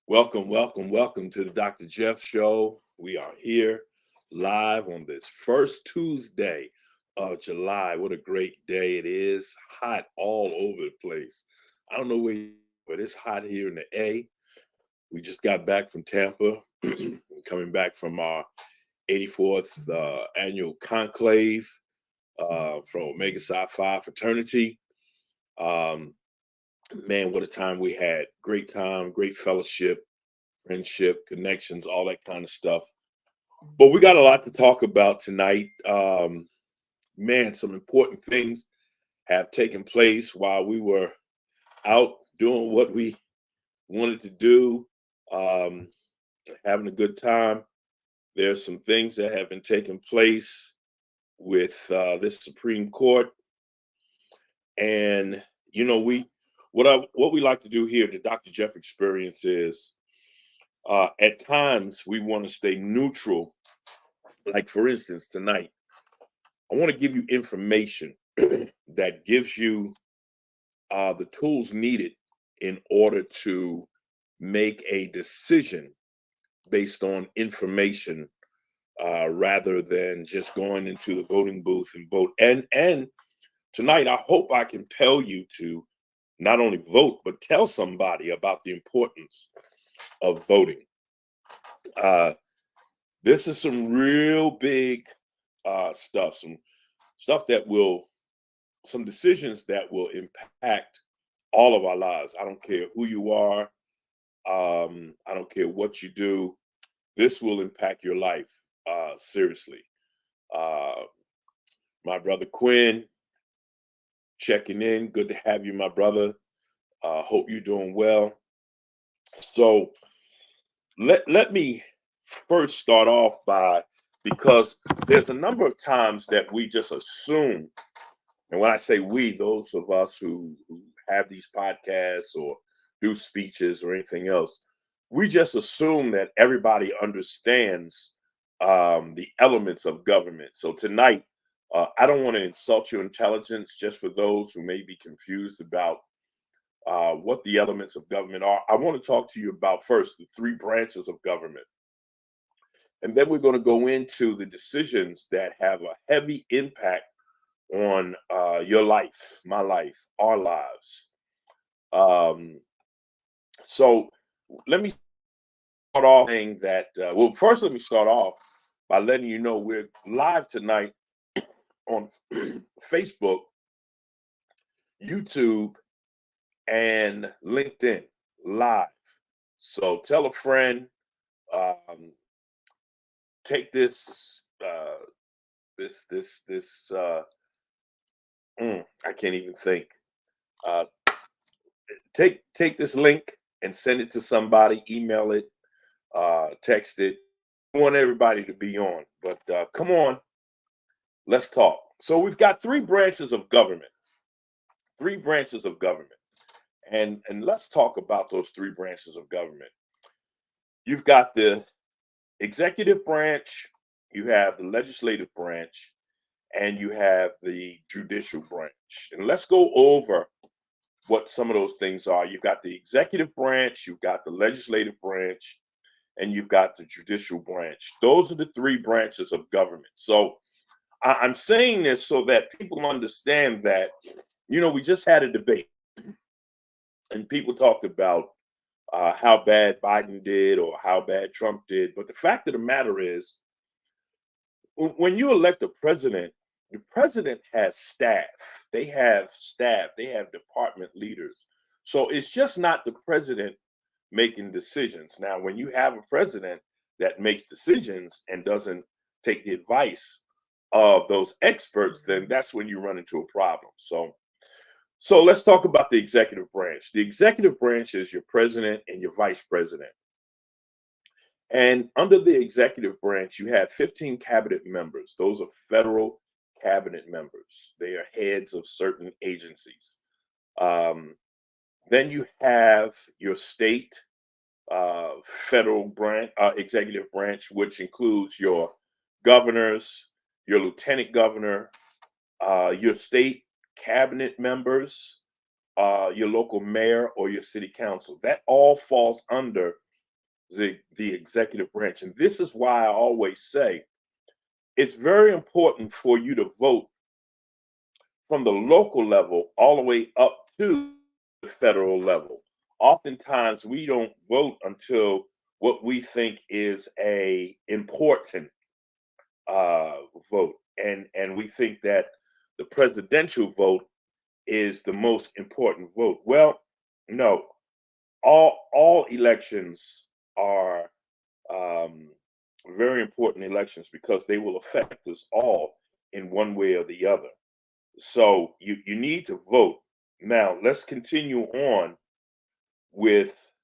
Welcome to the Dr. Jeff Show. We are here live on this first Tuesday of July. What a great day it is. Hot all over the place. I don't know but it's hot here in the A. We just got back from Tampa, coming back from our 84th annual conclave from Omega Psi Phi fraternity. Um, Man, what a time we had. Great time, great fellowship, friendship, connections, all that kind of stuff. But we got a lot to talk about tonight. Man, some important things have taken place while we were out doing what we wanted to do, um, having a good time. There's some things that have been taking place with this Supreme Court, and we what we like to do here, the Dr. Jeff Experience, is at times we want to stay neutral. Like, for instance, tonight, I want to give you information that gives you the tools needed in order to make a decision based on information rather than just going into the voting booth and vote. And tonight, I hope I can tell you to not only vote, but tell somebody about the importance of voting. This is some real big stuff some decisions that will impact all of our lives. I don't care who you are. I don't care what you do. This will impact your life seriously. Uh, my brother Quinn checking in. Good to have you, my brother. Hope you're doing well. So let me first start off because there's a number of times that we just assume, and when I say we, those of us who have these podcasts or do speeches or anything else, we just assume that everybody understands the elements of government. So tonight, I don't want to insult your intelligence, just for those who may be confused about what the elements of government are. I want to talk to you about first the three branches of government. And then we're going to go into the decisions that have a heavy impact on your life, my life, our lives. So let me start off saying that, first let me start off by letting you know we're live tonight on Facebook, YouTube, and LinkedIn live. So tell a friend, um, take I can't even think. Uh, take this link and send it to somebody, email it, text it. I want everybody to be on, but come on, let's talk. So we've got three branches of government, and let's talk about those three branches of government. You've got the executive branch, you have the legislative branch, and you have the judicial branch. And let's go over what some of those things are. You've got the executive branch, you've got the legislative branch, and you've got the judicial branch. Those are the three branches of government. So I'm saying this so that people understand that, we just had a debate and people talked about how bad Biden did or how bad Trump did. But the fact of the matter is, when you elect a president, the president has staff. They have staff. They have department leaders. So it's just not the president making decisions. Now, when you have a president that makes decisions and doesn't take the advice of those experts, then that's when you run into a problem. So let's talk about the executive branch. The executive branch is your president and your vice president. And under the executive branch, you have 15 cabinet members. Those are federal cabinet members. They are heads of certain agencies. Then you have your state federal branch, executive branch, which includes your governors, your lieutenant governor, your state cabinet members, your local mayor, or your city council. That all falls under the executive branch. And this is why I always say it's very important for you to vote from the local level all the way up to the federal level. Oftentimes we don't vote until what we think is a important uh, vote, and we think that the presidential vote is the most important vote. Well, no, all elections are um, very important elections because they will affect us all in one way or the other. So you need to vote. Now let's continue on with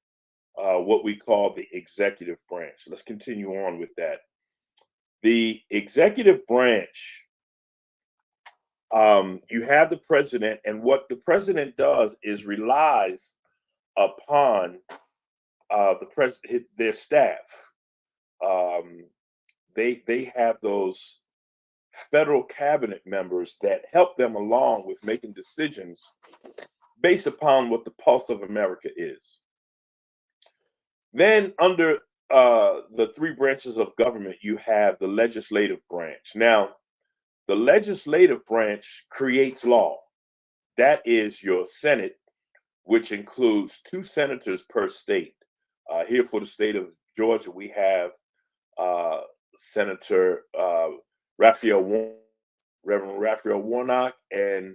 what we call the executive branch. Let's continue on with that. The executive branch, you have the president, and what the president does is relies upon the president, their staff. Um, they have those federal cabinet members that help them along with making decisions based upon what the pulse of America is. Then, under the three branches of government, you have the legislative branch. Now, the legislative branch creates law. That is your Senate, which includes two senators per state. Here for the state of Georgia, we have uh, Senator Raphael, Reverend Raphael Warnock, and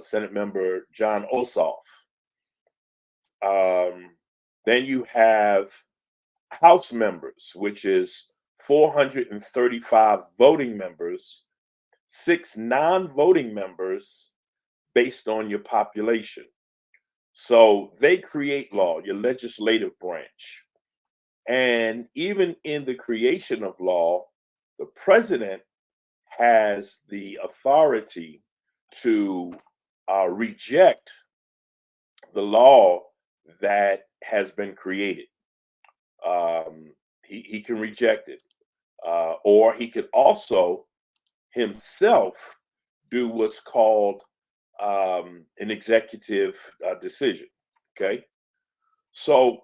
Senate Member John Ossoff. Um, then you have House members, which is 435 voting members, six non-voting members based on your population. So they create law, your legislative branch. And even in the creation of law, the president has the authority to reject the law that has been created. He can reject it, or he could also himself do what's called an executive decision. Okay, so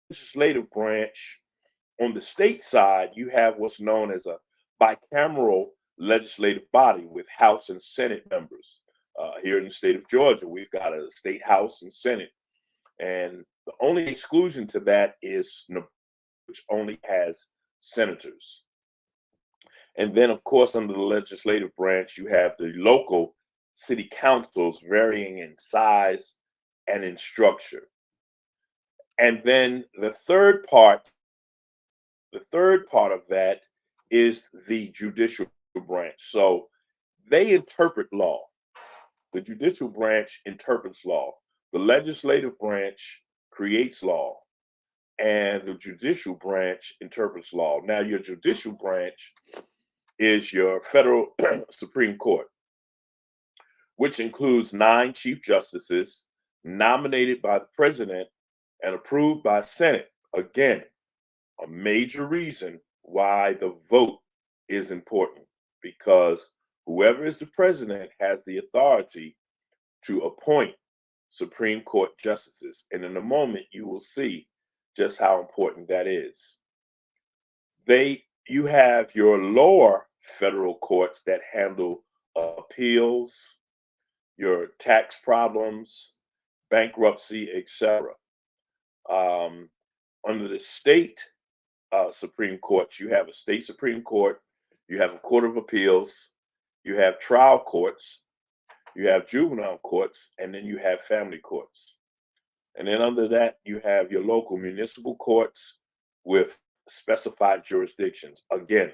legislative branch on the state side, you have what's known as a bicameral legislative body with House and Senate members. Here in the state of Georgia, we've got a state House and Senate, and the only exclusion to that is which only has senators. And then, of course, under the legislative branch, you have the local city councils varying in size and in structure. And then the third part of that is the judicial branch. So they interpret law. The judicial branch interprets law. The legislative branch creates law, and the judicial branch interprets law. Now, your judicial branch is your federal Supreme Court, which includes 9 chief justices nominated by the president and approved by Senate. Again, a major reason why the vote is important, because whoever is the president has the authority to appoint Supreme Court justices. And in a moment, you will see just how important that is. You have your lower federal courts that handle appeals, your tax problems, bankruptcy, etc. Under the state Supreme Courts, you have a state Supreme Court, you have a Court of Appeals, you have trial courts, you have juvenile courts, and then you have family courts. And then under that, you have your local municipal courts with specified jurisdictions. Again,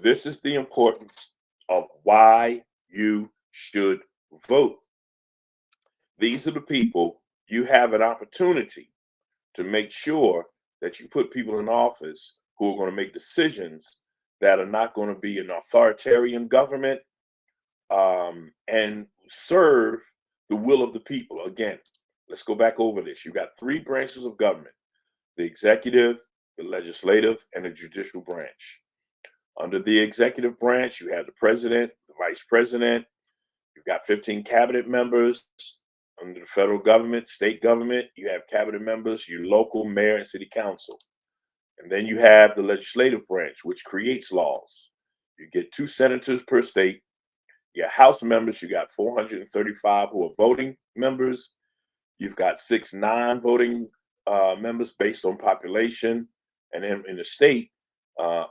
this is the importance of why you should vote. These are the people you have an opportunity to make sure that you put people in office who are going to make decisions that are not going to be an authoritarian government, and serve the will of the people. Again, let's go back over this. You got 3 branches of government: the executive, the legislative, and the judicial branch. Under the executive branch, you have the president, the vice president, you've got 15 cabinet members. Under the federal government, state government, you have cabinet members, your local mayor and city council. And then you have the legislative branch, which creates laws. You get 2 senators per state. Your House members, you got 435 who are voting members. You've got 6 non-voting members based on population. And then in the state,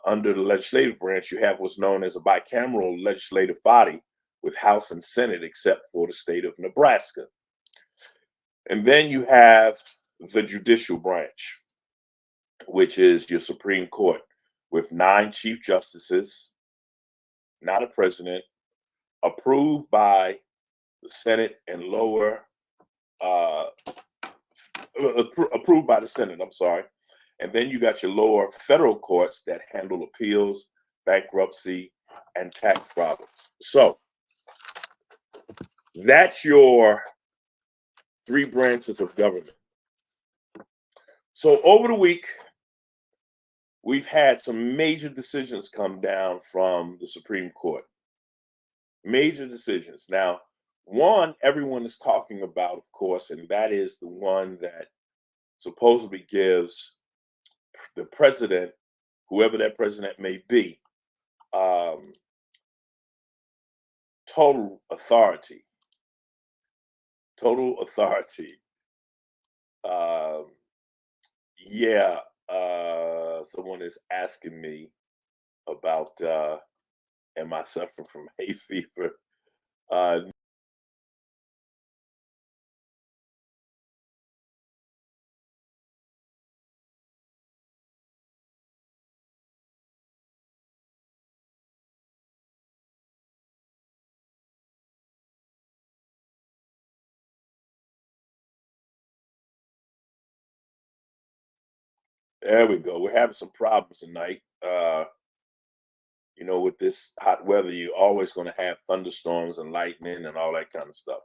under the legislative branch, you have what's known as a bicameral legislative body with House and Senate, except for the state of Nebraska. And then you have the judicial branch, which is your Supreme Court, with 9 chief justices, not a president, approved by the Senate and lower, uh, approved by the Senate, I'm sorry. And then you got your lower federal courts that handle appeals, bankruptcy, and tax problems. So that's your 3 branches of government. So over the week, we've had some major decisions come down from the Supreme Court. Major decisions. Now, one everyone is talking about, of course, and that is the one that supposedly gives the president, whoever that president may be, total authority. Total authority. Yeah, someone is asking me about am I suffering from hay fever? Uh, there we go. We're having some problems tonight. With this hot weather, you're always going to have thunderstorms and lightning and all that kind of stuff.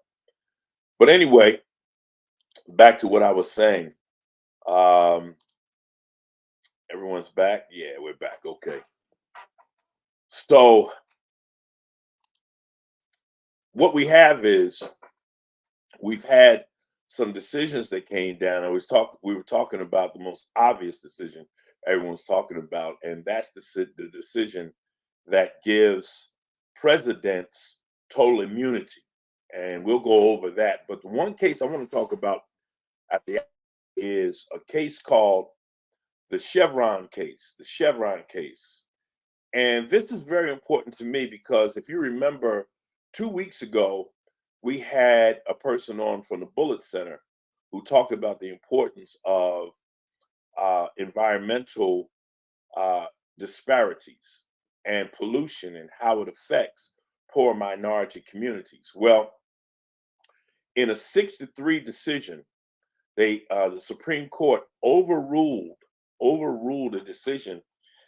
But anyway, back to what I was saying. Um, everyone's back. Yeah, we're back. Okay. So what we have is we've had some decisions that came down. We were talking about the most obvious decision everyone's talking about, and that's the decision that gives presidents total immunity. And we'll go over that. But the one case I want to talk about at the end is a case called the Chevron case. The Chevron case. And this is very important to me because if you remember, 2 weeks ago, we had a person on from the Bullitt Center who talked about the importance of environmental disparities and pollution and how it affects poor minority communities. Well, in a 6-3 decision, the Supreme Court overruled a decision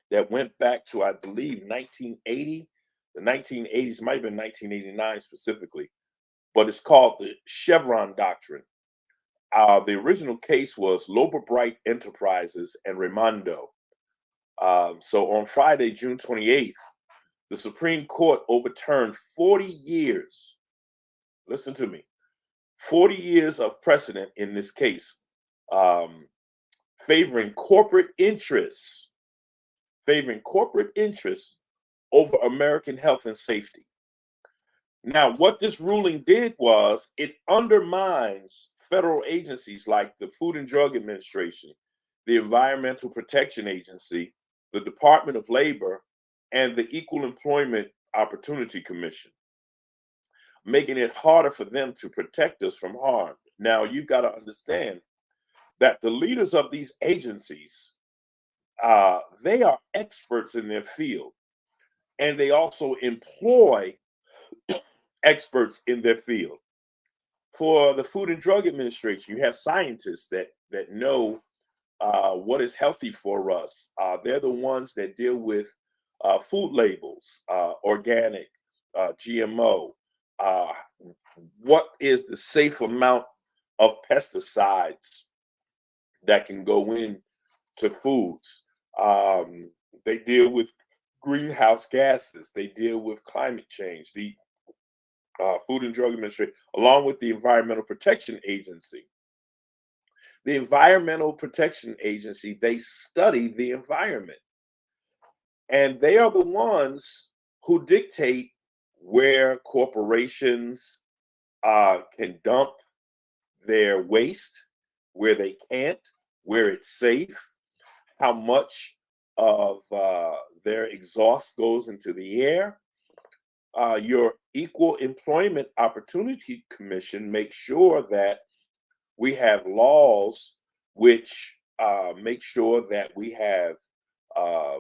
that went back to, I believe, 1980. The 1980s, might have been 1989 specifically, but it's called the Chevron Doctrine. The original case was Lober-Bright Enterprises and Raimondo. So on Friday, June 28th, the Supreme Court overturned 40 years. Listen to me. 40 years of precedent in this case, favoring corporate interests over American health and safety. Now, what this ruling did was it undermines federal agencies like the Food and Drug Administration, the Environmental Protection Agency, the Department of Labor, and the Equal Employment Opportunity Commission, making it harder for them to protect us from harm. Now, you've got to understand that the leaders of these agencies, they are experts in their field, and they also employ experts in their field. For the Food and Drug Administration, you have scientists that know what is healthy for us. They're the ones that deal with food labels, organic, GMO. What is the safe amount of pesticides that can go into foods? They deal with greenhouse gases. They deal with climate change. Food and Drug Administration, along with the Environmental Protection Agency. The Environmental Protection Agency, they study the environment, and they are the ones who dictate where corporations can dump their waste, where they can't, where it's safe, how much of their exhaust goes into the air. Your Equal Employment Opportunity Commission makes sure that we have laws which make sure that we have uh,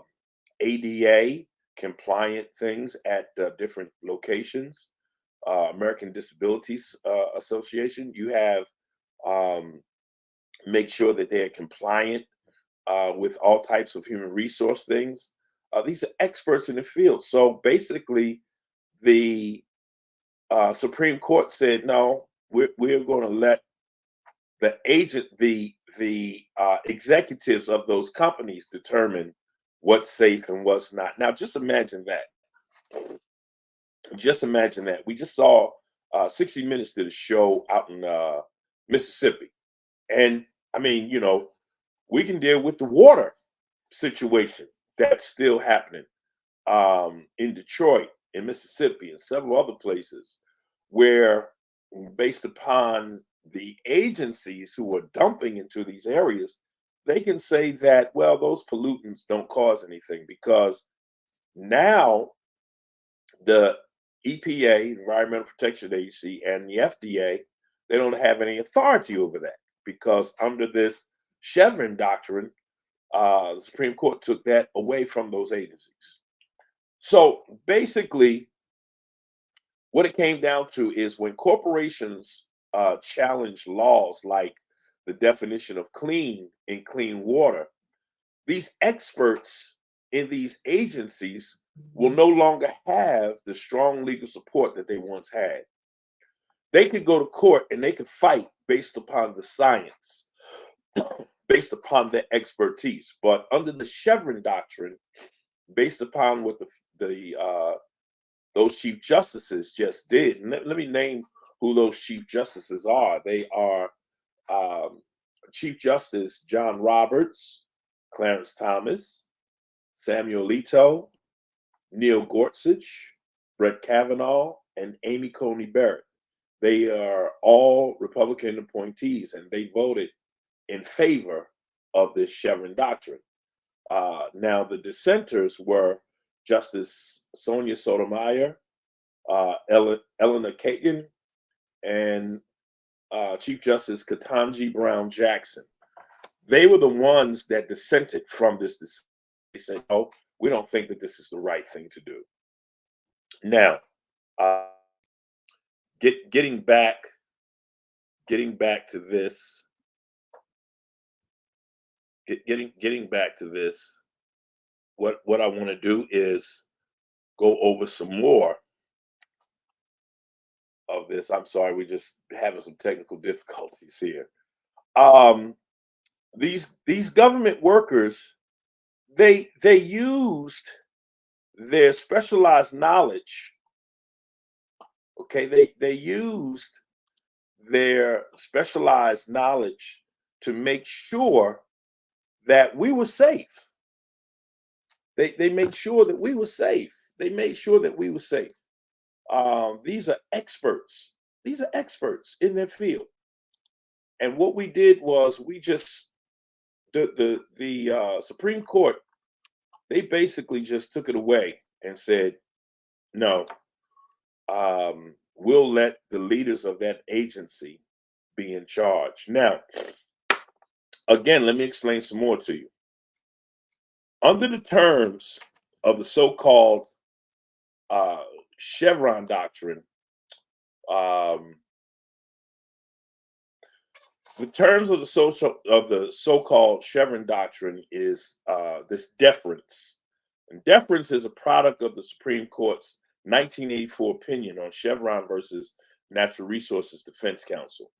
ADA compliant things at different locations. American Disabilities Association, you have um, make sure that they're compliant with all types of human resource things. These are experts in the field. So basically, the Supreme Court said, no, we're going to let the executives of those companies determine what's safe and what's not. Now, just imagine that. Just imagine that. We just saw 60 Minutes did a show out in Mississippi. And I mean, we can deal with the water situation that's still happening in Detroit, in Mississippi, and several other places where, based upon the agencies who are dumping into these areas, they can say that, well, those pollutants don't cause anything because now the EPA, Environmental Protection Agency, and the FDA, they don't have any authority over that because under this Chevron doctrine, the Supreme Court took that away from those agencies. So basically, what it came down to is when corporations challenge laws like the definition of clean in clean water, these experts in these agencies will no longer have the strong legal support that they once had. They could go to court and they could fight based upon the science, based upon their expertise. But under the Chevron doctrine, based upon what the those chief justices just did, and let me name who those chief justices are. They are Chief Justice John Roberts, Clarence Thomas, Samuel Alito, Neil Gorsuch, Brett Kavanaugh, and Amy Coney Barrett. They are all Republican appointees, and they voted in favor of this Chevron doctrine. Now, the dissenters were Justice Sonia Sotomayor, Eleanor Kagan, and Chief Justice Ketanji Brown Jackson. They were the ones that dissented from this decision. They said, "No, we don't think that this is the right thing to do." Now, uh, getting back to this, getting back to this. What I want to do is go over some more of this. I'm sorry, we're just having some technical difficulties here. Um, these government workers, they used their specialized knowledge. Okay, they used their specialized knowledge to make sure that we were safe. They made sure that we were safe. They made sure that we were safe. These are experts. These are experts in their field. And what we did was we just the Supreme Court, they basically just took it away and said, no, we'll let the leaders of that agency be in charge. Now, again, let me explain some more to you. Under the terms of the so-called Chevron doctrine, the terms of the so-called Chevron doctrine is this deference. And deference is a product of the Supreme Court's 1984 opinion on Chevron versus Natural Resources Defense Council,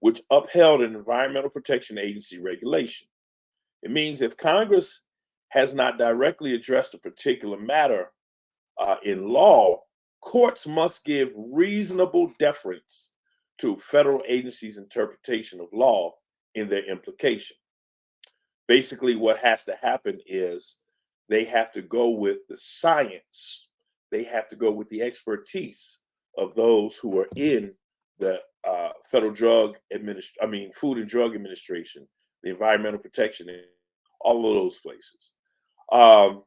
which upheld an Environmental Protection Agency regulation. It means if Congress has not directly addressed a particular matter in law, Courts must give reasonable deference to federal agencies' interpretation of law in their implication. Basically, what has to happen is they have to go with the science, they have to go with the expertise of those who are in the Federal Food and Drug Administration, the Environmental Protection, all of those places. Um,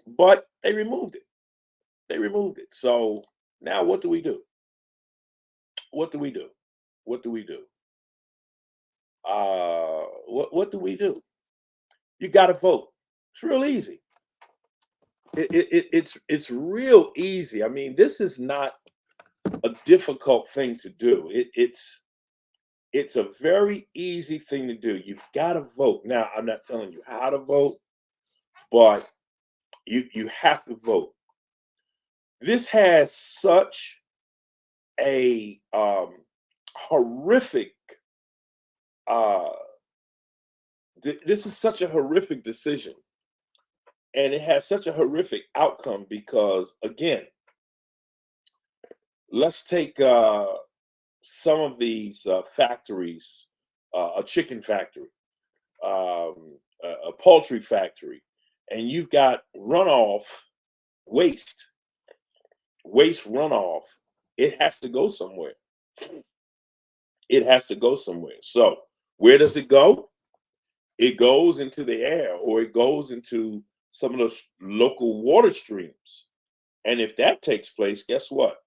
but they removed it. They removed it. So now what do we do? What do we do? What do we do? What do we do? You got to vote. It's real easy. It's real easy. I mean, this is not a difficult thing to do. It's a very easy thing to do. You've got to vote. Now, I'm not telling you how to vote, but you have to vote. This has such a horrific this is such a horrific decision, and it has such a horrific outcome because, again, let's take some of these factories, a chicken factory, a poultry factory, and you've got runoff, waste runoff. It has to go somewhere. It has to go somewhere. So where does it go? It goes into the air, or it goes into some of those local water streams. And if that takes place, guess what?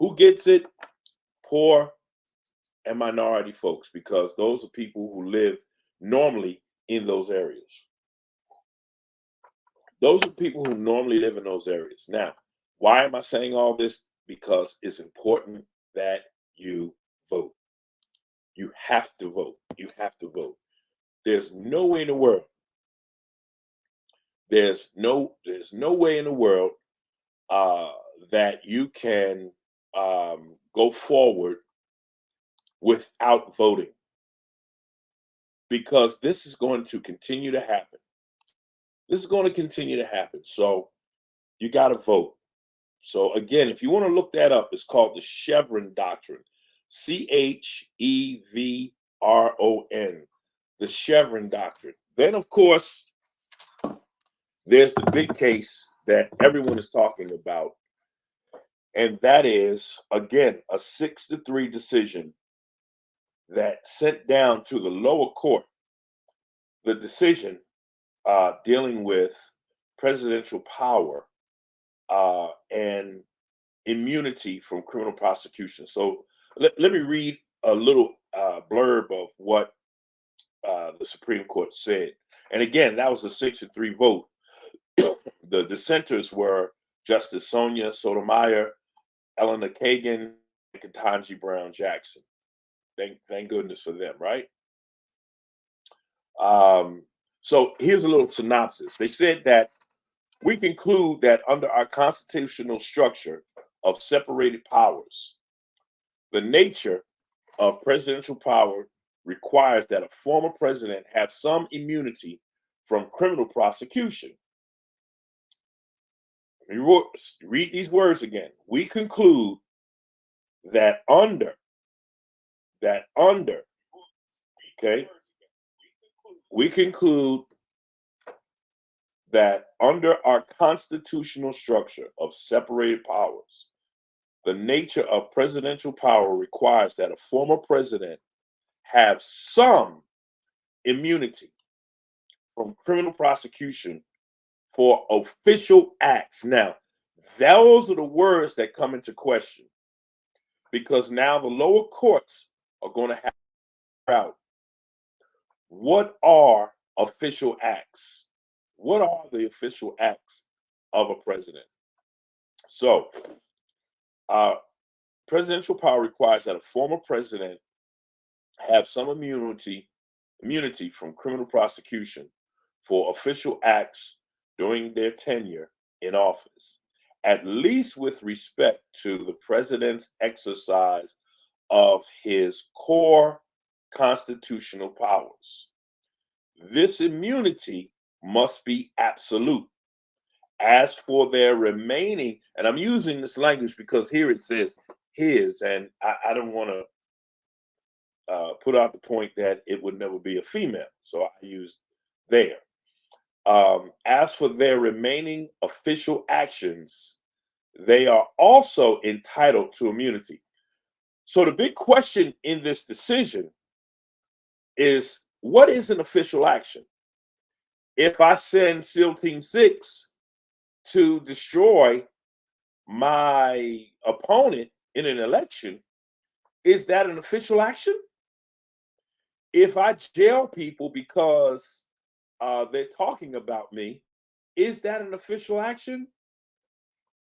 Who gets it? Poor and minority folks, because those are people who live normally in those areas. Those are people who normally live in those areas. Now, why am I saying all this? Because it's important that you vote. You have to vote. You have to vote. There's no way in the world. There's no way in the world that you can go forward without voting, because this is going to continue to happen. This is going to continue to happen. So you got to vote. So again, if you want to look that up, it's called the Chevron Doctrine. Chevron. The Chevron Doctrine. Then, of course, there's the big case that everyone is talking about. And that is, again, a 6-3 decision that sent down to the lower court the decision dealing with presidential power and immunity from criminal prosecution. So let me read a little blurb of what the Supreme Court said. And again, that was a 6-3 vote. The dissenters were Justice Sonia Sotomayor, Elena Kagan, and Ketanji Brown Jackson. Thank goodness for them, right? So here's a little synopsis. They said that we conclude that under our constitutional structure of separated powers, the nature of presidential power requires that a former president have some immunity from criminal prosecution. Read these words again. We conclude that under, okay, we conclude that under our constitutional structure of separated powers, the nature of presidential power requires that a former president have some immunity from criminal prosecution for official acts. Now, those are the words that come into question, because now the lower courts are going to have to figure out what are official acts. What are the official acts of a president? So, presidential power requires that a former president have some immunity from criminal prosecution for official acts during their tenure in office, at least with respect to the president's exercise of his core constitutional powers. This immunity must be absolute, as for their remaining, and I'm using this language because here it says his, and I don't want to put out the point that it would never be a female. So I use there. As for their remaining official actions, they are also entitled to immunity. So the big question in this decision is, what is an official action? If I send SEAL Team 6 to destroy my opponent in an election, is that an official action? If I jail people because they're talking about me, is that an official action?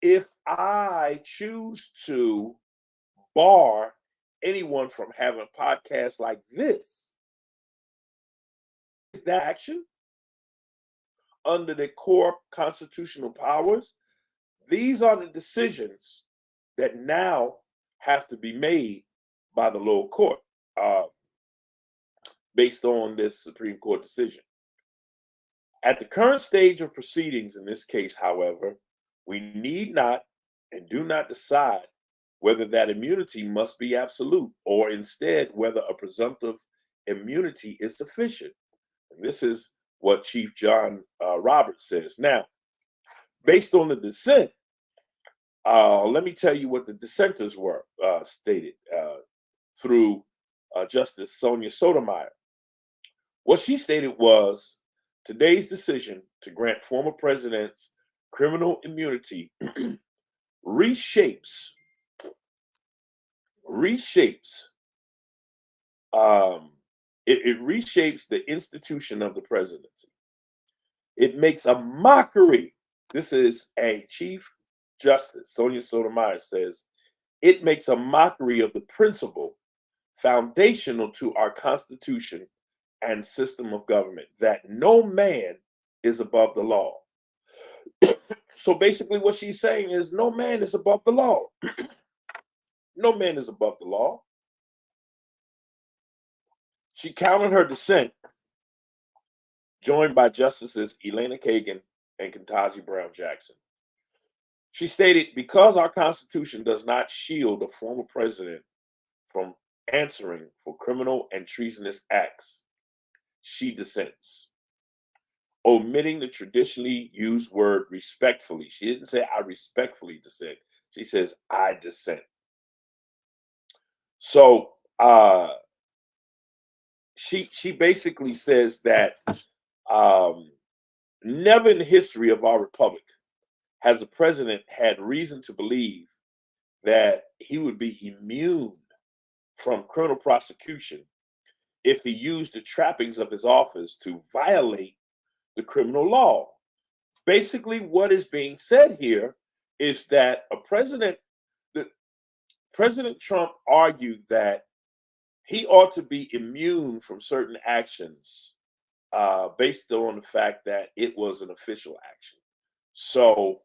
If I choose to bar anyone from having a podcast like this, is that action? Under the core constitutional powers, these are the decisions that now have to be made by the lower court based on this Supreme Court decision. At the current stage of proceedings in this case, however, we need not and do not decide whether that immunity must be absolute or instead whether a presumptive immunity is sufficient. And this is what Chief John Roberts says. Now, based on the dissent, let me tell you what the dissenters were stated through Justice Sonia Sotomayor. What she stated was, today's decision to grant former presidents criminal immunity reshapes it reshapes the institution of the presidency. It makes a mockery. This is a Chief Justice, Sonia Sotomayor says, it makes a mockery of the principle foundational to our Constitution and system of government, that no man is above the law. So basically what she's saying is no man is above the law. No man is above the law. She countered her dissent, joined by Justices Elena Kagan and Ketanji Brown Jackson. She stated, because our Constitution does not shield a former president from answering for criminal and treasonous acts, she dissents, omitting the traditionally used word respectfully. She didn't say I respectfully dissent. She says I dissent. So she basically says that never in the history of our republic has a president had reason to believe that he would be immune from criminal prosecution if he used the trappings of his office to violate the criminal law. Basically, what is being said here is that President Trump argued that he ought to be immune from certain actions based on the fact that it was an official action. So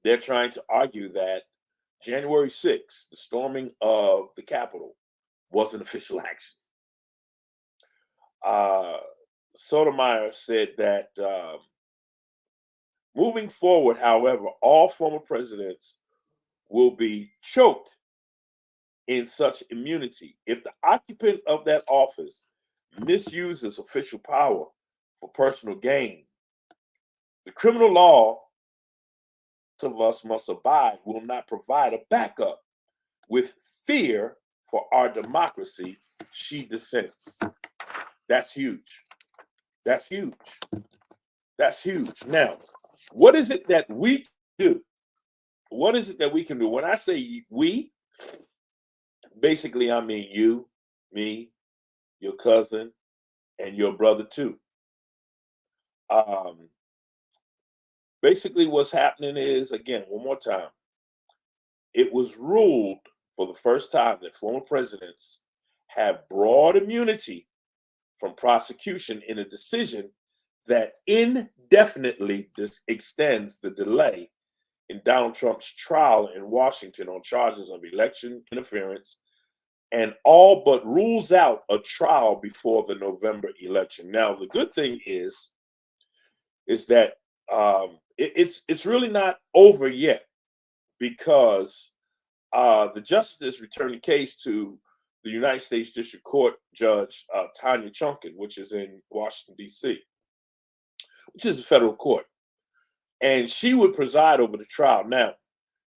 they're trying to argue that January 6th, the storming of the Capitol, was an official action. Sotomayor said that moving forward, however, all former presidents will be choked in such immunity if the occupant of that office misuses official power for personal gain. The criminal law of us must abide will not provide a backup with fear for our democracy, she dissents. That's huge. That's huge. That's huge. Now, what is it that we do? What is it that we can do? When I say we, basically I mean you, me, your cousin, and your brother too. Basically what's happening is, again, one more time, it was ruled for the first time that former presidents have broad immunity from prosecution in a decision that indefinitely extends the delay in Donald Trump's trial in Washington on charges of election interference and all but rules out a trial before the November election. Now, the good thing is that it's really not over yet because the justice returned the case to the United States District Court Judge Tanya Chunkin, which is in Washington, D.C., which is a federal court. And she would preside over the trial. Now,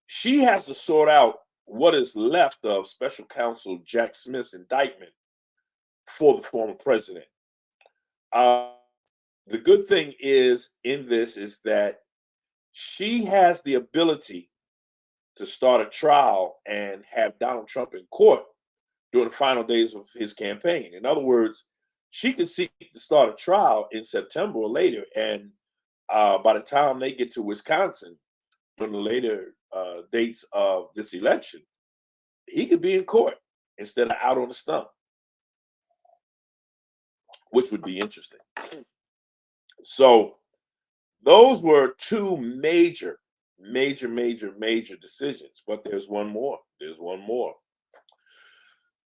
she has to sort out what is left of special counsel Jack Smith's indictment for the former president. Uh, the good thing is in this is that she has the ability to start a trial and have Donald Trump in court during the final days of his campaign. In other words, she could seek to start a trial in September or later, and by the time they get to Wisconsin, during the later dates of this election, he could be in court instead of out on the stump, which would be interesting. So those were two major decisions. But there's one more. There's one more.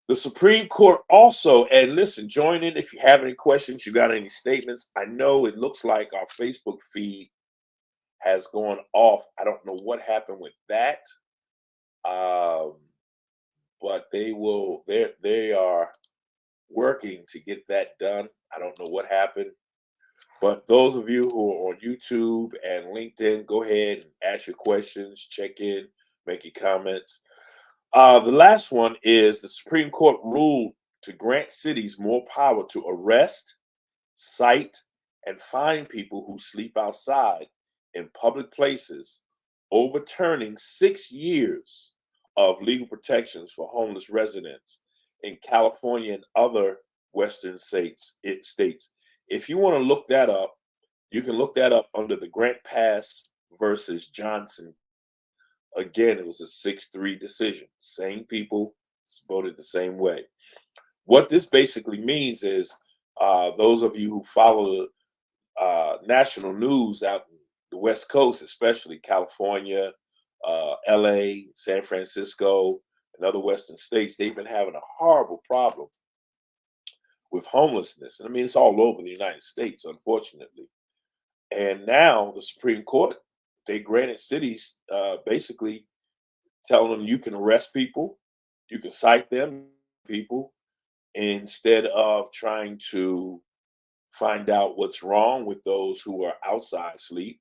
The Supreme Court also, and listen, join in if you have any questions, you got any statements. I know it looks like our Facebook feed has gone off. I don't know what happened with that. But they are working to get that done. I don't know what happened. But those of you who are on YouTube and LinkedIn, go ahead and ask your questions, check in, make your comments. The last one is the Supreme Court ruled to grant cities more power to arrest, cite, and fine people who sleep outside in public places, overturning 6 years of legal protections for homeless residents in California and other Western states. If you want to look that up, you can look that up under the Grant Pass versus Johnson. Again, it was a 6-3 decision. Same people voted the same way. What this basically means is those of you who follow national news out in the West Coast, especially California, LA, San Francisco, and other Western states, they've been having a horrible problem with homelessness. And I mean, it's all over the United States, unfortunately. And now the Supreme Court, they granted cities basically telling them you can arrest people, you can cite them, people, instead of trying to find out what's wrong with those who are outside sleeping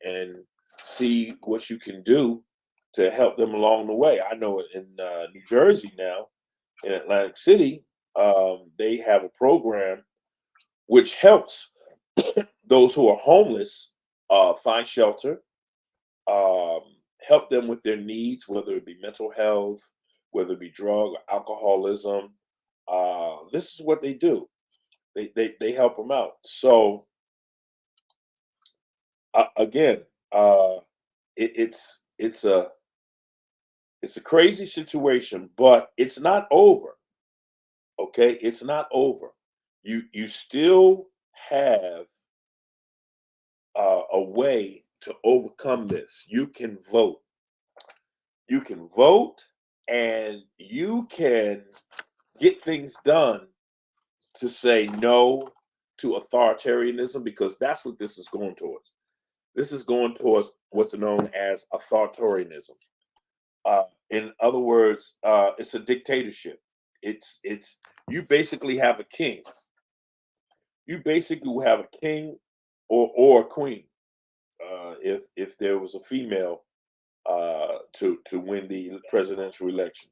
and see what you can do to help them along the way. I know in New Jersey now, in Atlantic City, they have a program which helps those who are homeless find shelter, help them with their needs, whether it be mental health, whether it be drug or alcoholism. This is what they do. They help them out. So again, it's a crazy situation, but it's not over. Okay, it's not over. You still have a way to overcome this. You can vote. You can vote, and you can get things done to say no to authoritarianism, because that's what this is going towards. This is going towards what's known as authoritarianism. In other words, it's a dictatorship. It's you basically have a king. You basically will have a king or a queen, if there was a female to win the presidential election.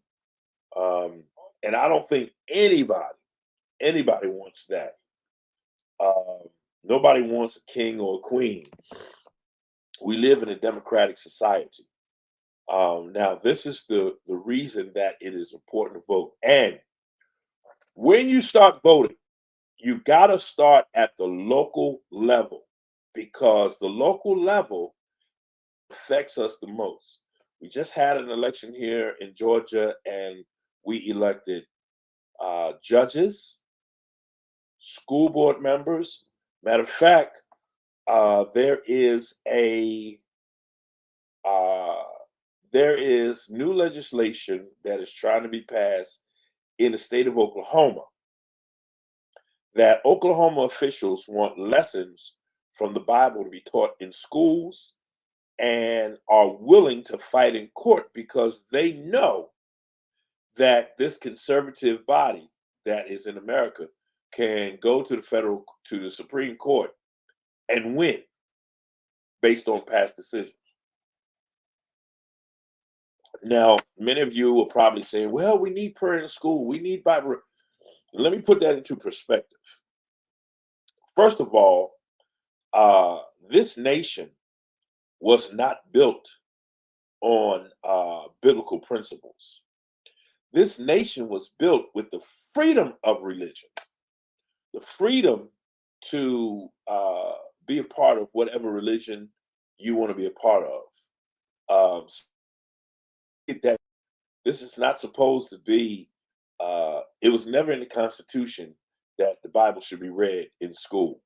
And I don't think anybody wants that. Nobody wants a king or a queen. We live in a democratic society. Now, this is the reason that it is important to vote. And when you start voting, you got to start at the local level, because the local level affects us the most. We just had an election here in Georgia, and we elected judges, school board members. Matter of fact, there is new legislation that is trying to be passed in the state of Oklahoma, that Oklahoma officials want lessons from the Bible to be taught in schools and are willing to fight in court because they know that this conservative body that is in America can go to the Supreme Court and win based on past decisions. Now, many of you are probably saying, well, we need prayer in school, we need Bible. Let me put that into perspective. First of all, this nation was not built on biblical principles. This nation was built with the freedom of religion, the freedom to be a part of whatever religion you want to be a part of. That this is not supposed to be. It was never in the Constitution that the Bible should be read in school.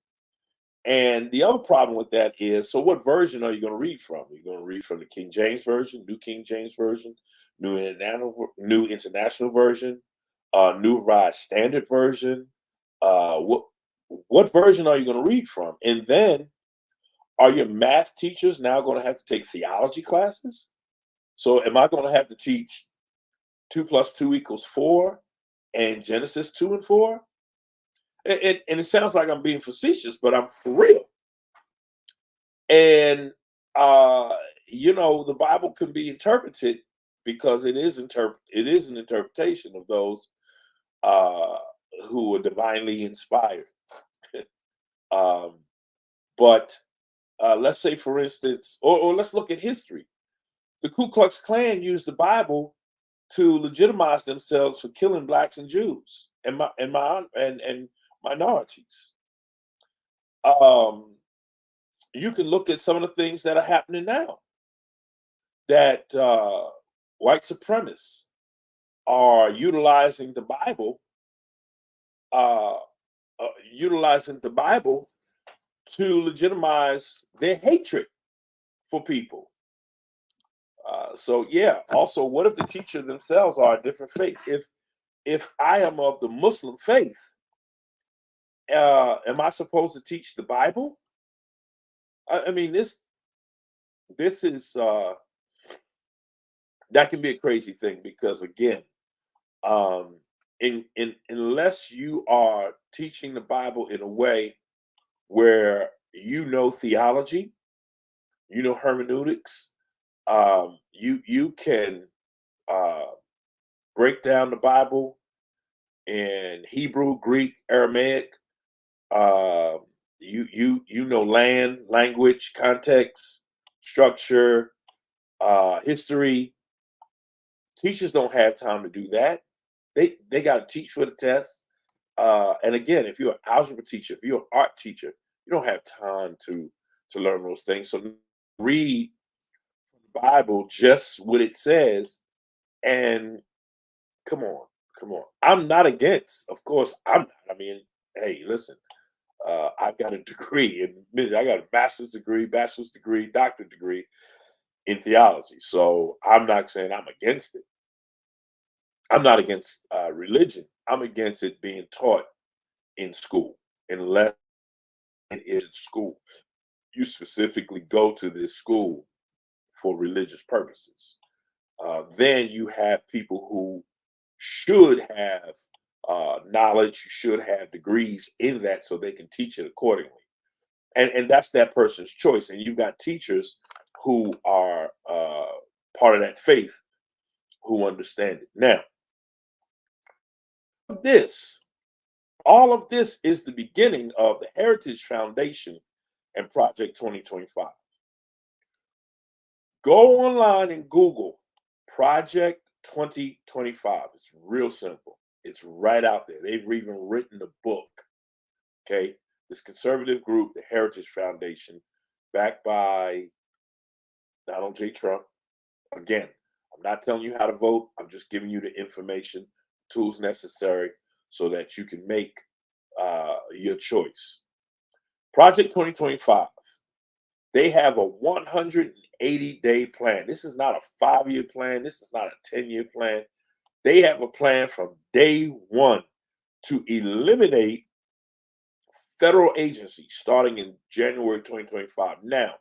And the other problem with that is, so what version are you going to read from? Are you going to read from the King James Version, New King James Version, New International Version, New Revised Standard Version? What version are you going to read from? And then, are your math teachers now going to have to take theology classes? So, am I going to have to teach 2 plus 2 equals 4 and Genesis 2 and 4? And it sounds like I'm being facetious, but I'm for real. And the Bible can be interpreted because it is an interpretation of those who are divinely inspired. But let's say, for instance, or let's look at history. The Ku Klux Klan used the Bible to legitimize themselves for killing blacks and Jews and minorities. You can look at some of the things that are happening now. That white supremacists are utilizing the Bible, to legitimize their hatred for people. So yeah. Also, what if the teacher themselves are a different faith? If I am of the Muslim faith, am I supposed to teach the Bible? I mean, this is that can be a crazy thing because, again, unless you are teaching the Bible in a way where you know theology, you know hermeneutics, you can break down the Bible in Hebrew, Greek, Aramaic. You know language, context, structure, history. Teachers don't have time to do that. They got to teach for the test. And again, if you're an algebra teacher, if you're an art teacher, you don't have time to learn those things. So read the Bible just what it says, and come on, come on. I'm not against, of course, I'm not. I mean, hey, listen, I've got a degree I got a bachelor's degree, doctorate degree in theology. So I'm not saying I'm against it. I'm not against religion. I'm against it being taught in school unless it is in school. You specifically go to this school for religious purposes. Then you have people who should have knowledge, should have degrees in that so they can teach it accordingly. And that's that person's choice. And you've got teachers who are part of that faith who understand it. Now, this all of this is the beginning of the Heritage Foundation and Project 2025. Go online and Google Project 2025. It's real simple. It's right out there. They've even written a book. Okay. This conservative group, the Heritage Foundation, backed by Donald J. Trump. Again, I'm not telling you how to vote. I'm just giving you the information, tools necessary so that you can make your choice. Project 2025. They have a 180-day plan. This is not a 5-year plan. This is not a 10-year plan. They have a plan from day one to eliminate federal agencies starting in January 2025. Now,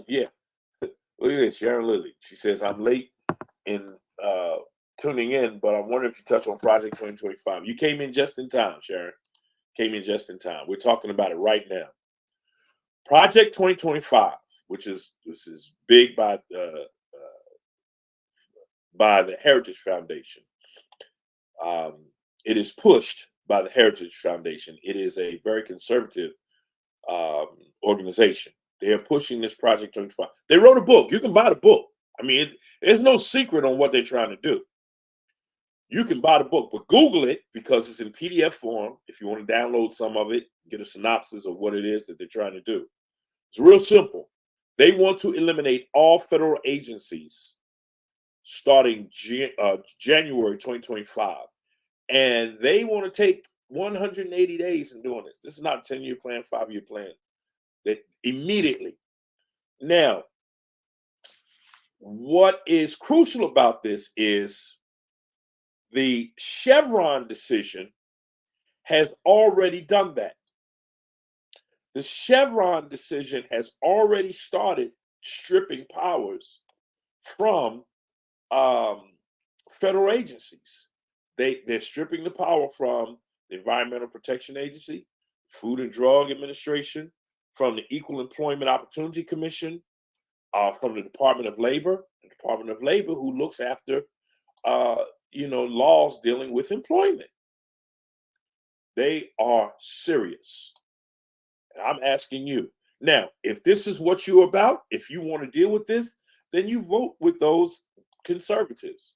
yeah, look at this, Sharon Lilly. She says, I'm late in tuning in, but I wonder if you touch on Project 2025. You came in just in time, Sharon. Came in just in time. We're talking about it right now. Project 2025, which is this is big by the Heritage Foundation. It is pushed by the Heritage Foundation. It is a very conservative organization. They are pushing this Project 25. They wrote a book. You can buy the book. I mean, there's no secret on what they're trying to do. You can buy the book, but Google it because it's in PDF form. If you want to download some of it, get a synopsis of what it is that they're trying to do. It's real simple. They want to eliminate all federal agencies starting January 2025. And they want to take 180 days in doing this. This is not a 10-year plan, 5-year plan. That immediately. Now, what is crucial about this is the Chevron decision has already done that. The Chevron decision has already started stripping powers from federal agencies. They're stripping the power from the Environmental Protection Agency, Food and Drug Administration, from the Equal Employment Opportunity Commission, from the Department of Labor, who looks after laws dealing with employment. They are serious. And I'm asking you now, if this is what you're about, if you want to deal with this, then you vote with those conservatives.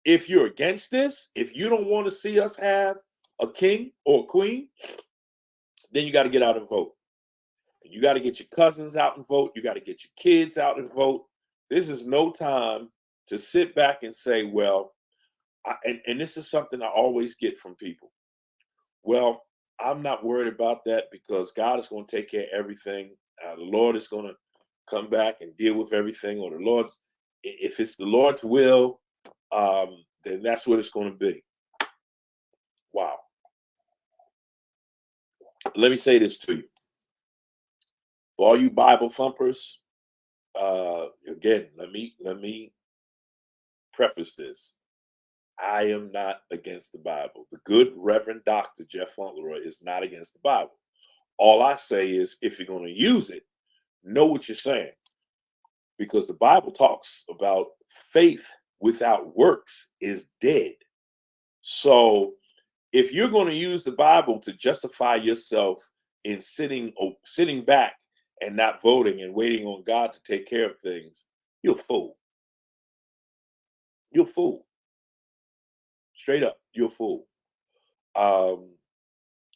If you're against this, if you don't want to see us have a king or a queen, then you got to get out and vote. And you got to get your cousins out and vote. You got to get your kids out and vote. This is no time to sit back and say, well, and this is something I always get from people. Well, I'm not worried about that because God is going to take care of everything. The Lord is going to come back and deal with everything, or if it's the Lord's will, then that's what it's going to be. Wow. Let me say this to you. For all you Bible thumpers, again, let me preface this. I am not against the Bible. The good Reverend Dr. Jeff Fauntleroy is not against the Bible. All I say is, if you're going to use it, know what you're saying. Because the Bible talks about faith without works is dead. So if you're going to use the Bible to justify yourself in sitting back and not voting and waiting on God to take care of things, you're a fool. You're a fool. Straight up, you're a fool.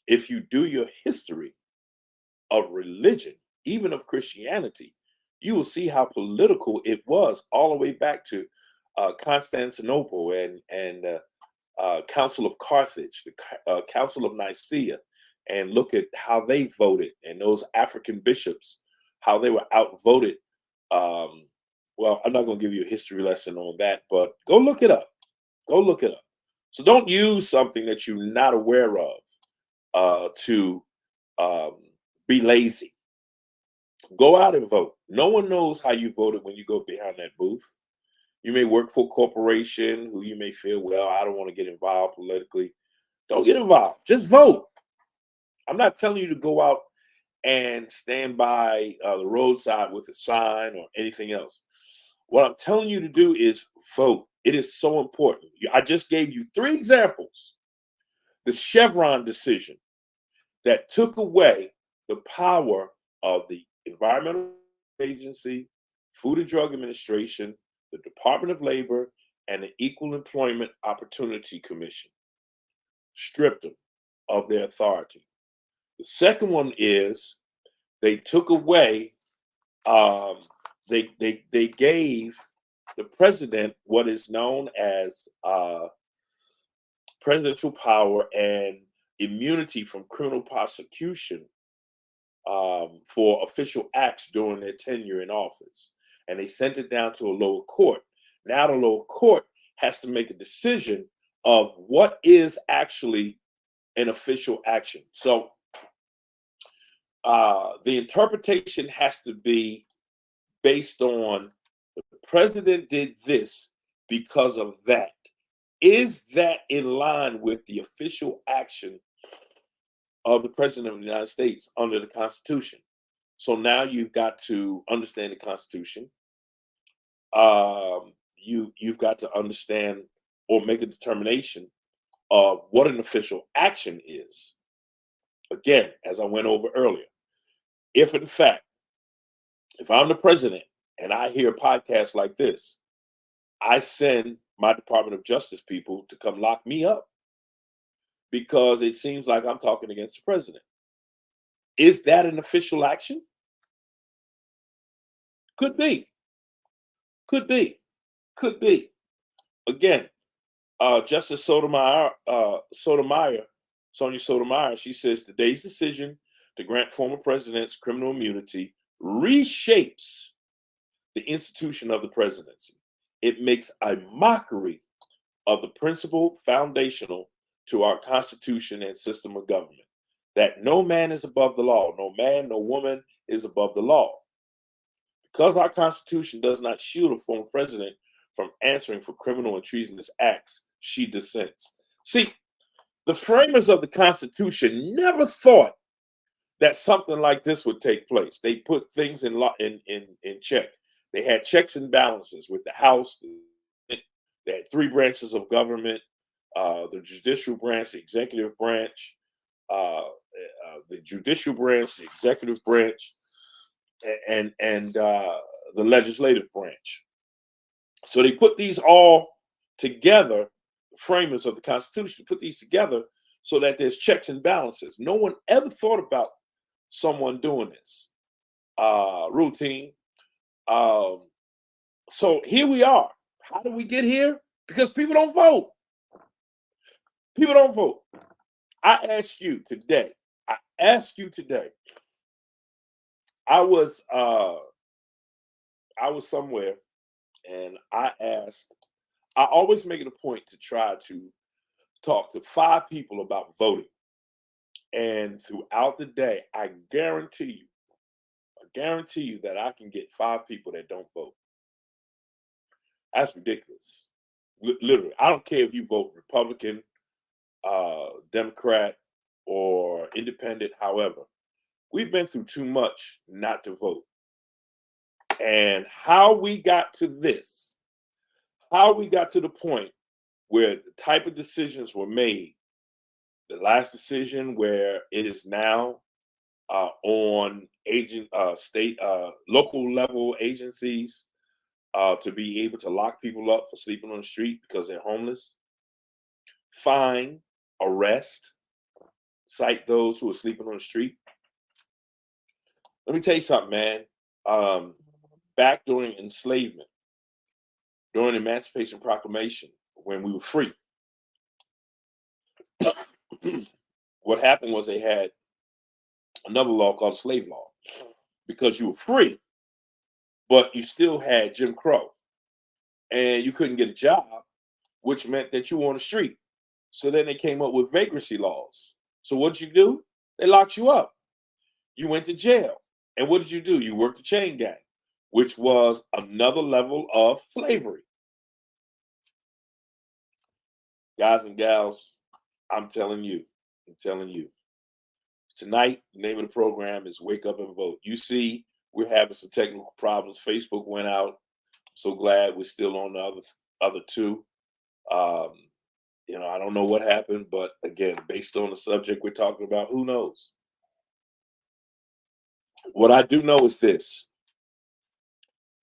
If you do your history of religion, even of Christianity, you will see how political it was all the way back to Constantinople and Council of Carthage, the Council of Nicaea, and look at how they voted, and those African bishops, how they were outvoted. Well, I'm not going to give you a history lesson on that, but go look it up. Go look it up. So don't use something that you're not aware of to be lazy. Go out and vote. No one knows how you voted when you go behind that booth. You may work for a corporation who you may feel, well, I don't want to get involved politically. Don't get involved. Just vote. I'm not telling you to go out and stand by the roadside with a sign or anything else. What I'm telling you to do is vote. It is so important. I just gave you 3 examples. The Chevron decision that took away the power of the Environmental Agency, Food and Drug Administration, the Department of Labor, and the Equal Employment Opportunity Commission. Stripped them of their authority. The second one is they took away, they gave the president what is known as presidential power and immunity from criminal prosecution for official acts during their tenure in office. And they sent it down to a lower court. Now the lower court has to make a decision of what is actually an official action. So the interpretation has to be based on the president did this because of that. Is that in line with the official action of the president of the United States under the Constitution? So now you've got to understand the Constitution. You've got to understand or make a determination of what an official action is. Again, as I went over earlier, if in fact, if I'm the president and I hear podcasts like this, I send my Department of Justice people to come lock me up because it seems like I'm talking against the president. Is that an official action? Could be. Could be. Could be. Again, Justice Sotomayor, Sonia Sotomayor, she says today's decision to grant former presidents criminal immunity reshapes the institution of the presidency. It makes a mockery of the principle foundational to our Constitution and system of government, that no man is above the law, no man, no woman is above the law. Because our Constitution does not shield a former president from answering for criminal and treasonous acts, she dissents. See, the framers of the Constitution never thought that something like this would take place. They put things in check. They had checks and balances with the House. They had three branches of government: the judicial branch, the executive branch, the judicial branch, the executive branch, and the legislative branch. So they put these all together, framers of the Constitution, put these together so that there's checks and balances. No one ever thought about someone doing this routine. So here we are. How did we get here? Because people don't vote. People don't vote. I ask you today. I was somewhere and I always make it a point to try to talk to 5 people about voting. And throughout the day, I guarantee you that I can get 5 people that don't vote. That's ridiculous. Literally, I don't care if you vote Republican, Democrat, or Independent. However, we've been through too much not to vote. And how we got to this, how we got to the point where the type of decisions were made, the last decision where it is now on local level agencies to be able to lock people up for sleeping on the street because they're homeless, fine, arrest, cite those who are sleeping on the street. Let me tell you something, man. Back during enslavement, during the Emancipation Proclamation, when we were free, what happened was they had another law called slave law, because you were free, but you still had Jim Crow, and you couldn't get a job, which meant that you were on the street. So then they came up with vagrancy laws. So what did you do? They locked you up. You went to jail. And what did you do? You worked the chain gang, which was another level of slavery. Guys and gals, I'm telling you. Tonight, the name of the program is Wake Up and Vote. You see, we're having some technical problems. Facebook went out. I'm so glad we're still on the other two. I don't know what happened, but again, based on the subject we're talking about, who knows? What I do know is this.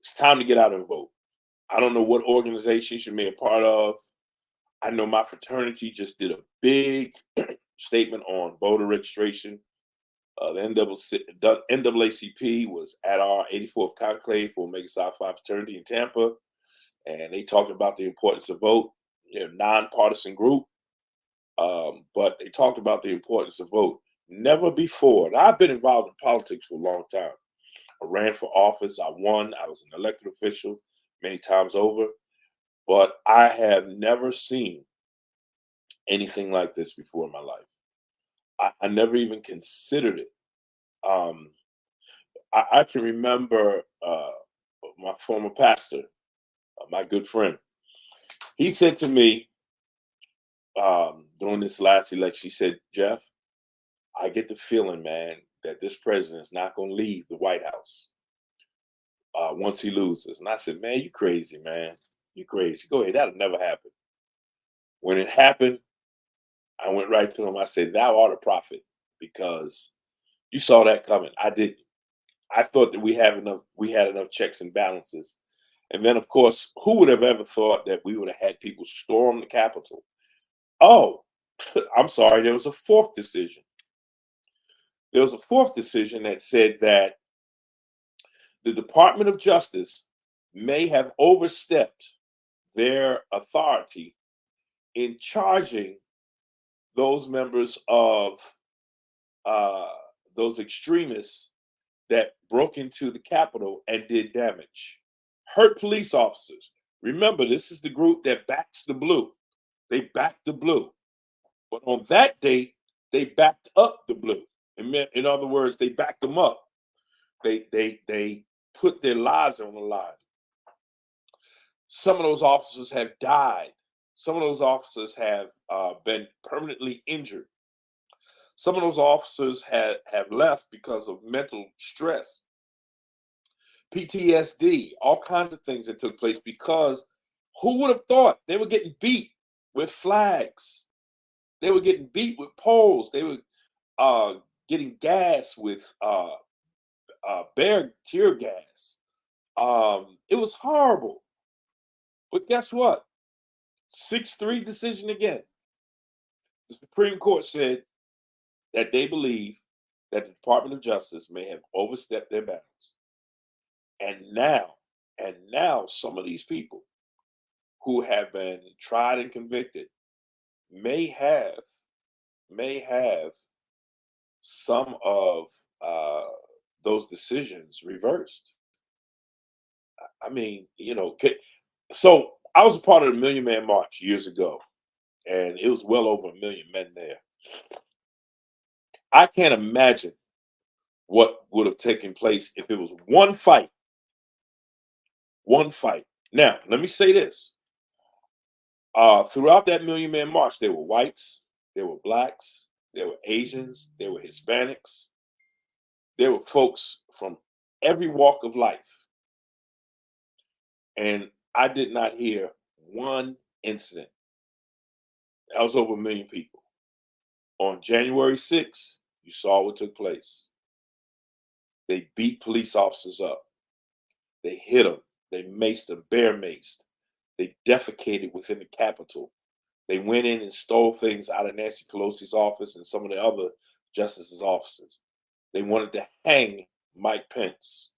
It's time to get out and vote. I don't know what organizations you may be a part of. I know my fraternity just did a big statement on voter registration. The NAACP was at our 84th conclave for Omega Psi Phi fraternity in Tampa, and they talked about the importance of vote. They're a nonpartisan group, but they talked about the importance of vote. Never before, and I've been involved in politics for a long time. I ran for office. I won. I was an elected official many times over, but I have never seen anything like this before in my life. I never even considered it. Um, I can remember my former pastor, my good friend. He said to me during this last election, he said, "Jeff, I get the feeling, man, that this president is not going to leave the White House once he loses." And I said, "Man, you crazy, man. You crazy. Go ahead. That'll never happen." When it happened, I went right to him. I said, "Thou art a prophet because you saw that coming. I didn't. I thought that we had enough checks and balances. And then, of course, who would have ever thought that we would have had people storm the Capitol? Oh, I'm sorry. There was a fourth decision. There was a fourth decision that said that the Department of Justice may have overstepped their authority in charging those members of uh, those extremists that broke into the Capitol and did damage, hurt police officers. Remember, this is the group that backs the blue. They backed the blue. But on that date, they backed up the blue. In other words, they backed them up. They put their lives on the line. Some of those officers have died. Some of those officers have been permanently injured. Some of those officers have left because of mental stress, PTSD, all kinds of things that took place because who would have thought they were getting beat with flags? They were getting beat with poles. They were getting gas with bear tear gas. It was horrible. But guess what? 6-3 decision again. The Supreme Court said that they believe that the Department of Justice may have overstepped their bounds. And now some of these people who have been tried and convicted may have some of uh, those decisions reversed. I mean, so I was a part of the Million Man March years ago, and it was well over 1 million men there. I can't imagine what would have taken place if it was one fight. One fight. Now, let me say this. Throughout that Million Man March, there were whites, there were blacks, there were Asians, there were Hispanics, there were folks from every walk of life. And I did not hear one incident. That was over 1 million people. On January 6th, you saw what took place. They beat police officers up. They hit them. They maced them, bear maced. They defecated within the Capitol. They went in and stole things out of Nancy Pelosi's office and some of the other justices' offices. They wanted to hang Mike Pence.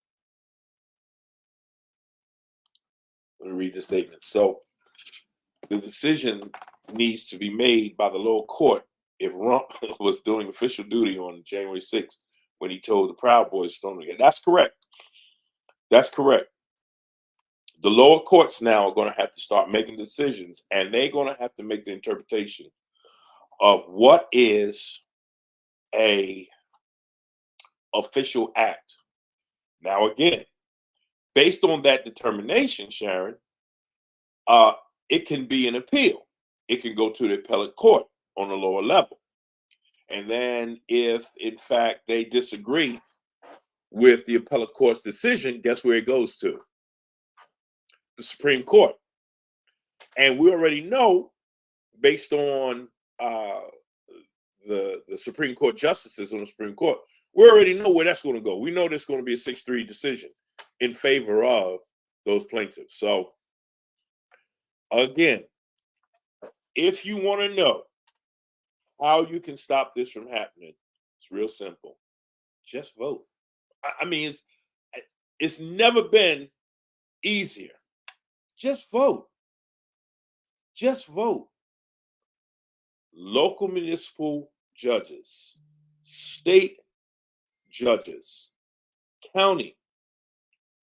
Let me read the statement. So the decision needs to be made by the lower court if Rump was doing official duty on January 6th when he told the Proud Boys to storm again. That's correct. That's correct. The lower courts now are going to have to start making decisions, and they're going to have to make the interpretation of what is a official act. Now, again, based on that determination, Sharon, it can be an appeal. It can go to the appellate court on the lower level. And then if, in fact, they disagree with the appellate court's decision, guess where it goes to? The Supreme Court. And we already know, based on the Supreme Court justices on the Supreme Court, we already know where that's going to go. We know there's going to be a 6-3 decision in favor of those plaintiffs. So, again, if you want to know how you can stop this from happening, it's real simple. Just vote. I mean, it's never been easier. Just vote. Just vote. Local municipal judges, state judges, county,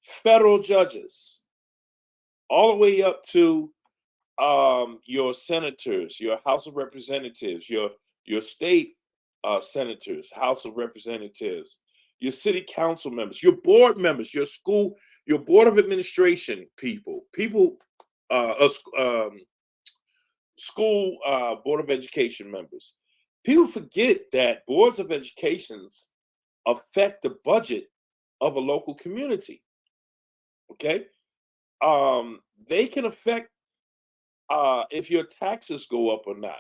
federal judges, all the way up to your senators, your House of Representatives, your state senators, House of Representatives, your city council members, your board members, your school, your board of administration people, uh, uh, sc- um, school board of education members. People forget that boards of educations affect the budget of a local community. Okay, they can affect if your taxes go up or not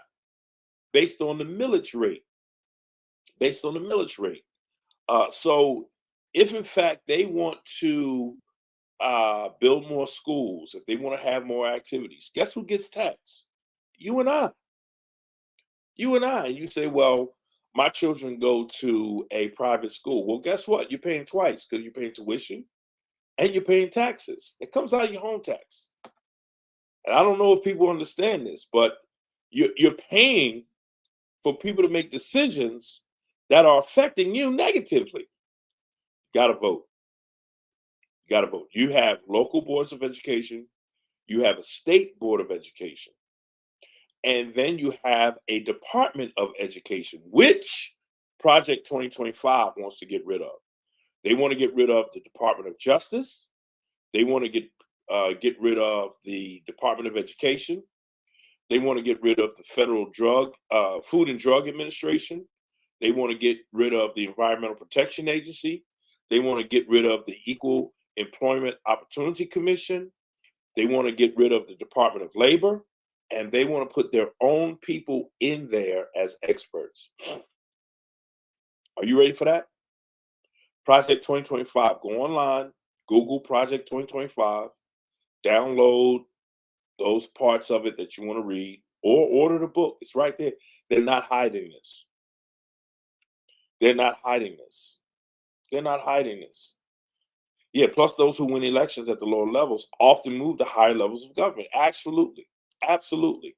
based on the millage rate. Based on the millage rate. So, if in fact they want to build more schools, if they want to have more activities, guess who gets taxed? You and I. You and I. And you say, well, my children go to a private school. Well, guess what? You're paying twice because you're paying tuition and you're paying taxes. It comes out of your home tax. And I don't know if people understand this, but you're paying for people to make decisions that are affecting you negatively. Got to vote. You got to vote. You have local boards of education, you have a state board of education, and then you have a Department of Education, which Project 2025 wants to get rid of. They want to get rid of the Department of Justice. They want to get rid of the Department of Education. They want to get rid of the Federal Food and Drug Administration. They want to get rid of the Environmental Protection Agency. They want to get rid of the Equal Employment Opportunity Commission. They want to get rid of the Department of Labor. And they want to put their own people in there as experts. Are you ready for that? Project 2025. Go online, Google Project 2025, download those parts of it that you want to read, or order the book. It's right there. They're not hiding this. They're not hiding this. They're not hiding this. Yeah, plus those who win elections at the lower levels often move to higher levels of government. Absolutely. Absolutely.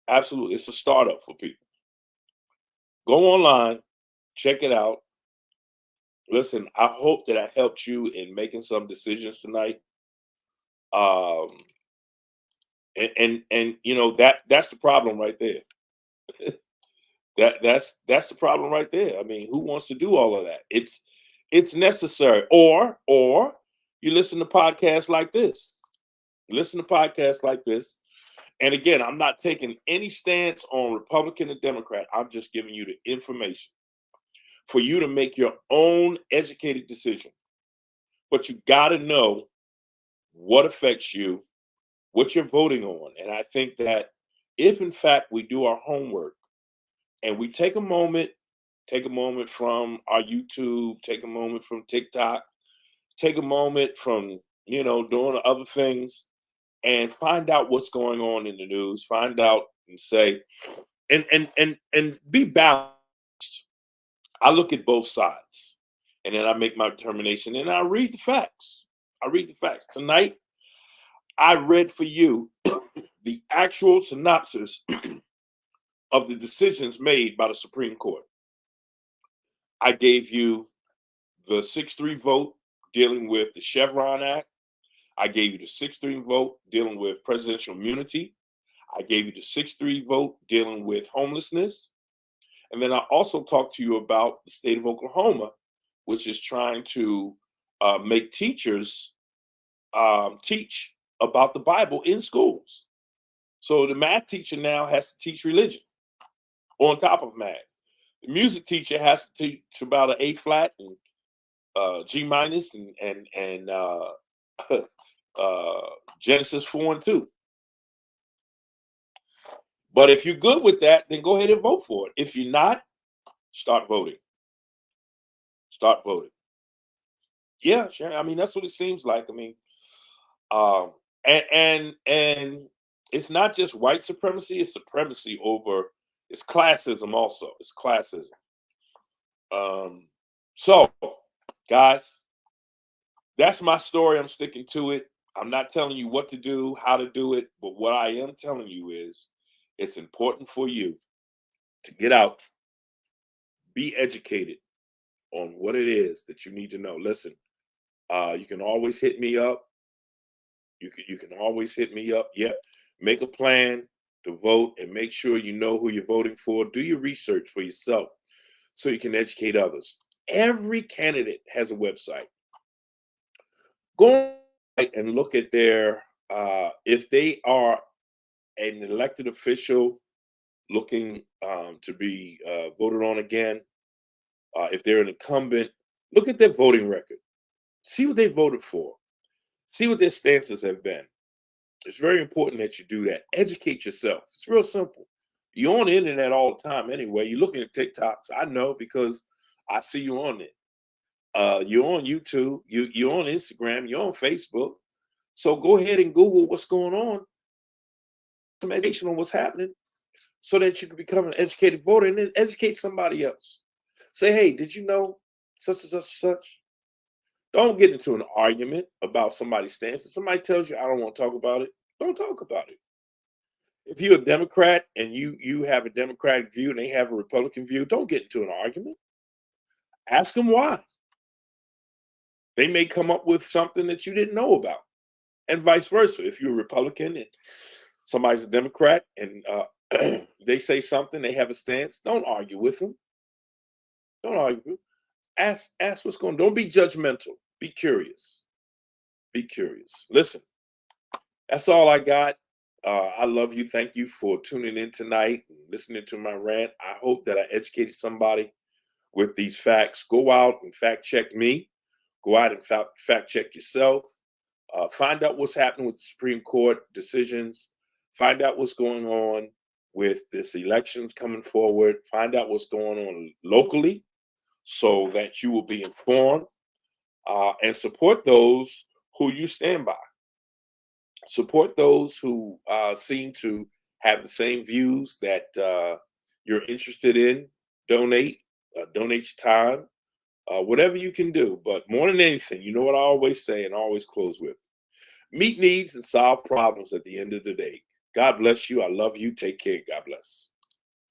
Absolutely. It's a startup for people. Go online, check it out. Listen, I hope that I helped you in making some decisions tonight. Um, and you know that's the problem right there. That's the problem right there. I mean, who wants to do all of that? It's necessary. Or you listen to podcasts like this. Listen to podcasts like this. And again, I'm not taking any stance on Republican or Democrat. I'm just giving you the information for you to make your own educated decision. But you got to know what affects you, what you're voting on. And I think that if in fact we do our homework and we take a moment from our YouTube, take a moment from TikTok, take a moment from, doing other things and find out what's going on in the news, find out and say, and be balanced. I look at both sides and then I make my determination and I read the facts. I read the facts. Tonight, I read for you the actual synopsis of the decisions made by the Supreme Court. I gave you the 6-3 vote dealing with the Chevron Act. I gave you the 6-3 vote dealing with presidential immunity. I gave you the 6-3 vote dealing with homelessness. And then I also talked to you about the state of Oklahoma, which is trying to make teachers teach about the Bible in schools. So the math teacher now has to teach religion on top of math. The music teacher has to teach about an A flat and G minus and Genesis 4 and 2. But if you're good with that, then go ahead and vote for it. If you're not, start voting. Start voting. Yeah, sure. I mean, that's what it seems like. I mean, um, and it's not just white supremacy; it's supremacy over. It's classism also. It's classism. So, guys, that's my story. I'm sticking to it. I'm not telling you what to do, how to do it, but what I am telling you is it's important for you to get out, be educated on what it is that you need to know. Listen, you can always hit me up. You can always hit me up. Yep. Make a plan to vote and make sure you know who you're voting for. Do your research for yourself. so you can educate others. Every candidate has a website. Go on and look at their if they are an elected official looking to be voted on again. If they're an incumbent, look at their voting record. See what they voted for. See what their stances have been. It's very important that you do that. Educate yourself. It's real simple. You're on the internet all the time anyway. You're looking at TikToks. I know because I see you on it. You're on YouTube. You're on Instagram. You're on Facebook. So go ahead and Google what's going on, some education on what's happening, so that you can become an educated voter and then educate somebody else. Say, hey, did you know such and such and such? Don't get into an argument about somebody's stance. If somebody tells you I don't want to talk about it, don't talk about it. If you're a Democrat and you have a Democratic view and they have a Republican view, don't get into an argument. Ask them why. They may come up with something that you didn't know about, and vice versa. If you're a Republican and somebody's a Democrat and they say something, they have a stance, don't argue with them. Don't argue. Ask what's going on. Don't be judgmental. Be curious. Be curious. Listen, that's all I got. I love you. Thank you for tuning in tonight and listening to my rant. I hope that I educated somebody with these facts. Go out and fact check me. Go out and fact check yourself. Find out what's happening with the Supreme Court decisions. Find out what's going on with this elections coming forward. Find out what's going on locally so that you will be informed, and support those who you stand by. Support those who seem to have the same views that you're interested in. Donate, donate your time, whatever you can do. But more than anything, you know what I always say and always close with: meet needs and solve problems at the end of the day. God bless you. I love you. Take care. God bless.